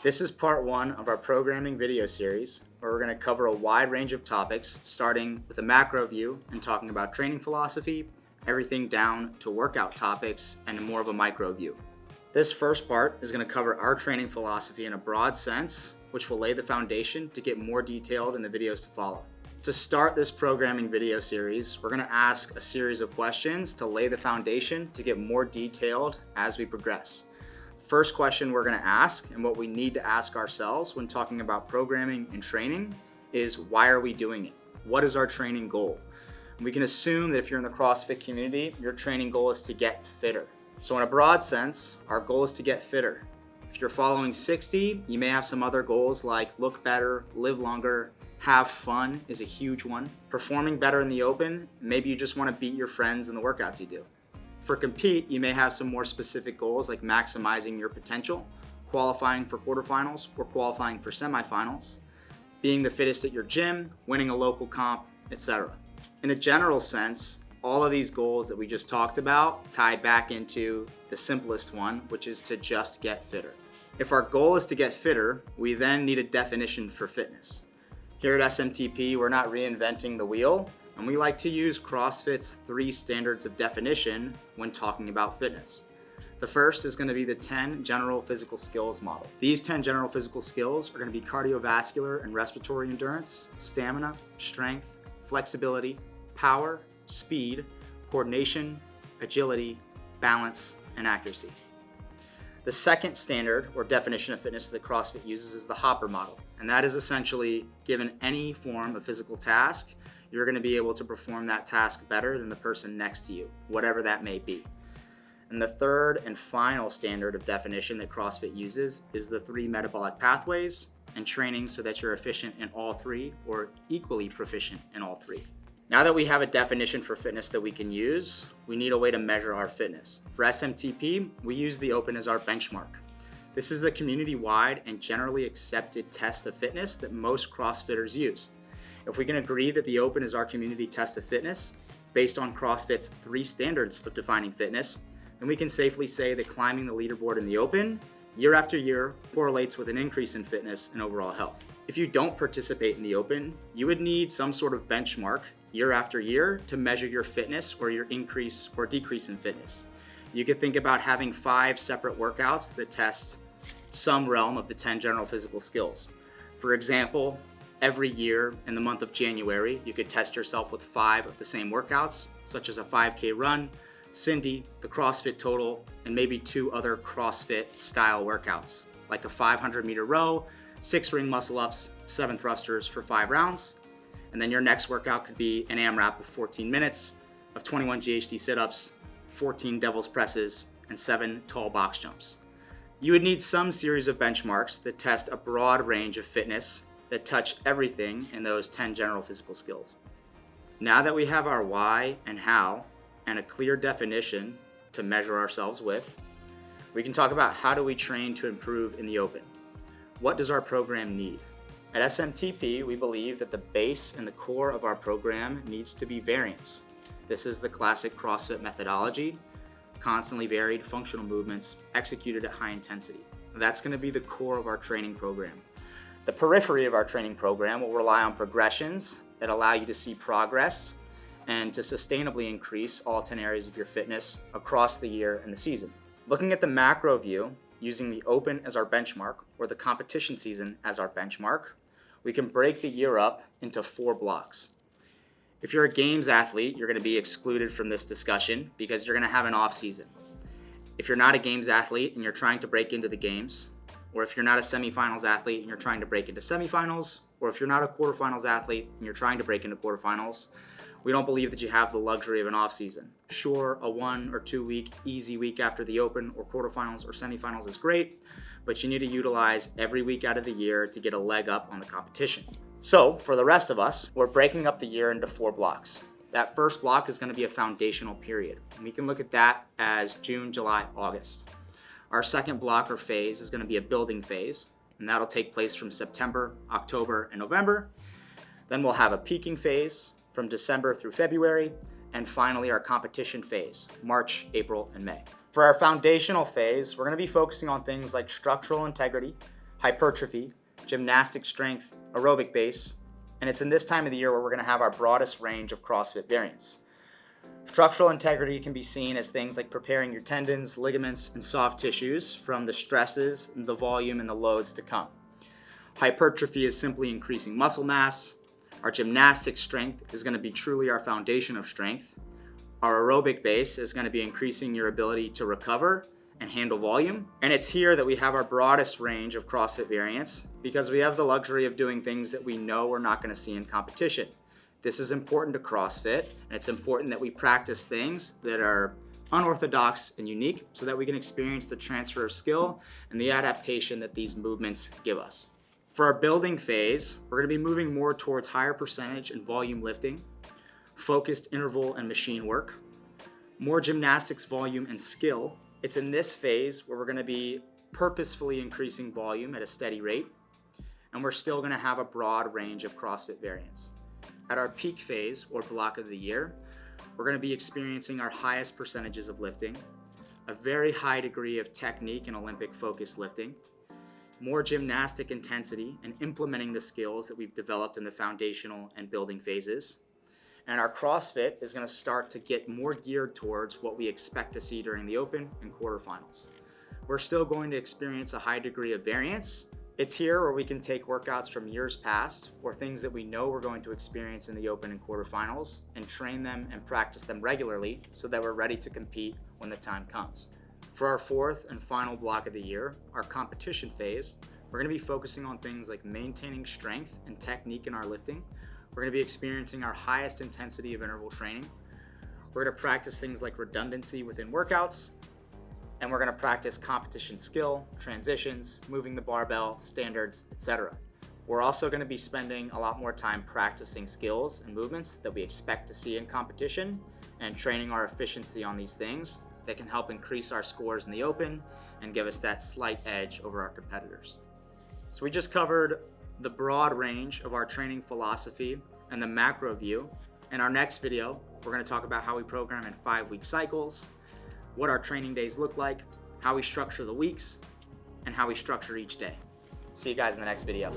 This is part one of our programming video series, where we're going to cover a wide range of topics, starting with a macro view and talking about training philosophy, everything down to workout topics and more of a micro view. This first part is going to cover our training philosophy in a broad sense, which will lay the foundation to get more detailed in the videos to follow. To start this programming video series, we're going to ask a series of questions to lay the foundation to get more detailed as we progress. First question we're going to ask, and what we need to ask ourselves when talking about programming and training, is why are we doing it? What is our training goal? And we can assume that if you're in the CrossFit community, your training goal is to get fitter. So in a broad sense, our goal is to get fitter. If you're following 60, you may have some other goals like look better, live longer, have fun is a huge one. Performing better in the open, maybe you just want to beat your friends in the workouts you do. For compete, you may have some more specific goals like maximizing your potential, qualifying for quarterfinals or qualifying for semifinals, being the fittest at your gym, winning a local comp, etc. In a general sense, all of these goals that we just talked about tie back into the simplest one, which is to just get fitter. If our goal is to get fitter, we then need a definition for fitness. Here at SMTP, we're not reinventing the wheel, and we like to use CrossFit's 3 standards of definition when talking about fitness. The first is going to be the 10 general physical skills model. These 10 general physical skills are going to be cardiovascular and respiratory endurance, stamina, strength, flexibility, power, speed, coordination, agility, balance, and accuracy. The second standard or definition of fitness that CrossFit uses is the Hopper model, and that is essentially given any form of physical task, you're going to be able to perform that task better than the person next to you, whatever that may be. And the third and final standard of definition that CrossFit uses is the 3 metabolic pathways and training so that you're efficient in all 3 or equally proficient in all 3. Now that we have a definition for fitness that we can use, we need a way to measure our fitness. For SMTP, we use the Open as our benchmark. This is the community-wide and generally accepted test of fitness that most CrossFitters use. If we can agree that the Open is our community test of fitness, based on CrossFit's 3 standards of defining fitness, then we can safely say that climbing the leaderboard in the Open, year after year, correlates with an increase in fitness and overall health. If you don't participate in the Open, you would need some sort of benchmark year after year to measure your fitness or your increase or decrease in fitness. You could think about having 5 separate workouts that test some realm of the 10 general physical skills. For example, every year in the month of January, you could test yourself with 5 of the same workouts, such as a 5K run, Cindy, the CrossFit Total, and maybe 2 other CrossFit style workouts, like a 500-meter row, 6 ring muscle ups, 7 thrusters for 5 rounds. And then your next workout could be an AMRAP of 14 minutes of 21 GHD sit-ups, 14 devil's presses, and 7 tall box jumps. You would need some series of benchmarks that test a broad range of fitness that touch everything in those 10 general physical skills. Now that we have our why and how and a clear definition to measure ourselves with, we can talk about how do we train to improve in the Open. What does our program need? At SMTP, we believe that the base and the core of our program needs to be variance. This is the classic CrossFit methodology, constantly varied functional movements executed at high intensity. That's going to be the core of our training program. The periphery of our training program will rely on progressions that allow you to see progress and to sustainably increase all 10 areas of your fitness across the year and the season. Looking at the macro view, using the Open as our benchmark or the competition season as our benchmark, we can break the year up into 4 blocks. If you're a games athlete, you're going to be excluded from this discussion because you're going to have an off season. If you're not a games athlete and you're trying to break into the games, or if you're not a semifinals athlete and you're trying to break into semifinals, or if you're not a quarterfinals athlete and you're trying to break into quarterfinals, we don't believe that you have the luxury of an off season. Sure, a 1 or 2 week easy week after the Open or quarterfinals or semifinals is great, but you need to utilize every week out of the year to get a leg up on the competition. So for the rest of us, we're breaking up the year into 4 blocks. That first block is going to be a foundational period. And we can look at that as June, July, August. Our second block or phase is going to be a building phase, and that'll take place from September, October, and November. Then we'll have a peaking phase from December through February, and finally our competition phase, March, April, and May. For our foundational phase, we're going to be focusing on things like structural integrity, hypertrophy, gymnastic strength, aerobic base, and it's in this time of the year where we're going to have our broadest range of CrossFit variants. Structural integrity can be seen as things like preparing your tendons, ligaments, and soft tissues from the stresses, the volume, and the loads to come. Hypertrophy is simply increasing muscle mass. Our gymnastic strength is going to be truly our foundation of strength. Our aerobic base is going to be increasing your ability to recover and handle volume. And it's here that we have our broadest range of CrossFit variants because we have the luxury of doing things that we know we're not going to see in competition. This is important to CrossFit, and it's important that we practice things that are unorthodox and unique so that we can experience the transfer of skill and the adaptation that these movements give us. For our building phase, we're going to be moving more towards higher percentage and volume lifting, focused interval and machine work, more gymnastics volume and skill. It's in this phase where we're going to be purposefully increasing volume at a steady rate, and we're still going to have a broad range of CrossFit variants. At our peak phase, or block of the year, we're going to be experiencing our highest percentages of lifting, a very high degree of technique and Olympic-focused lifting, more gymnastic intensity and implementing the skills that we've developed in the foundational and building phases. And our CrossFit is going to start to get more geared towards what we expect to see during the Open and quarterfinals. We're still going to experience a high degree of variance. It's here where we can take workouts from years past or things that we know we're going to experience in the Open and quarterfinals and train them and practice them regularly so that we're ready to compete when the time comes. For our fourth and final block of the year, our competition phase, we're going to be focusing on things like maintaining strength and technique in our lifting. We're going to be experiencing our highest intensity of interval training. We're going to practice things like redundancy within workouts, and we're going to practice competition skill, transitions, moving the barbell, standards, etc. We're also going to be spending a lot more time practicing skills and movements that we expect to see in competition and training our efficiency on these things that can help increase our scores in the Open and give us that slight edge over our competitors. So we just covered the broad range of our training philosophy and the macro view. In our next video, we're going to talk about how we program in 5-week cycles, what our training days look like, how we structure the weeks, and how we structure each day. See you guys in the next video.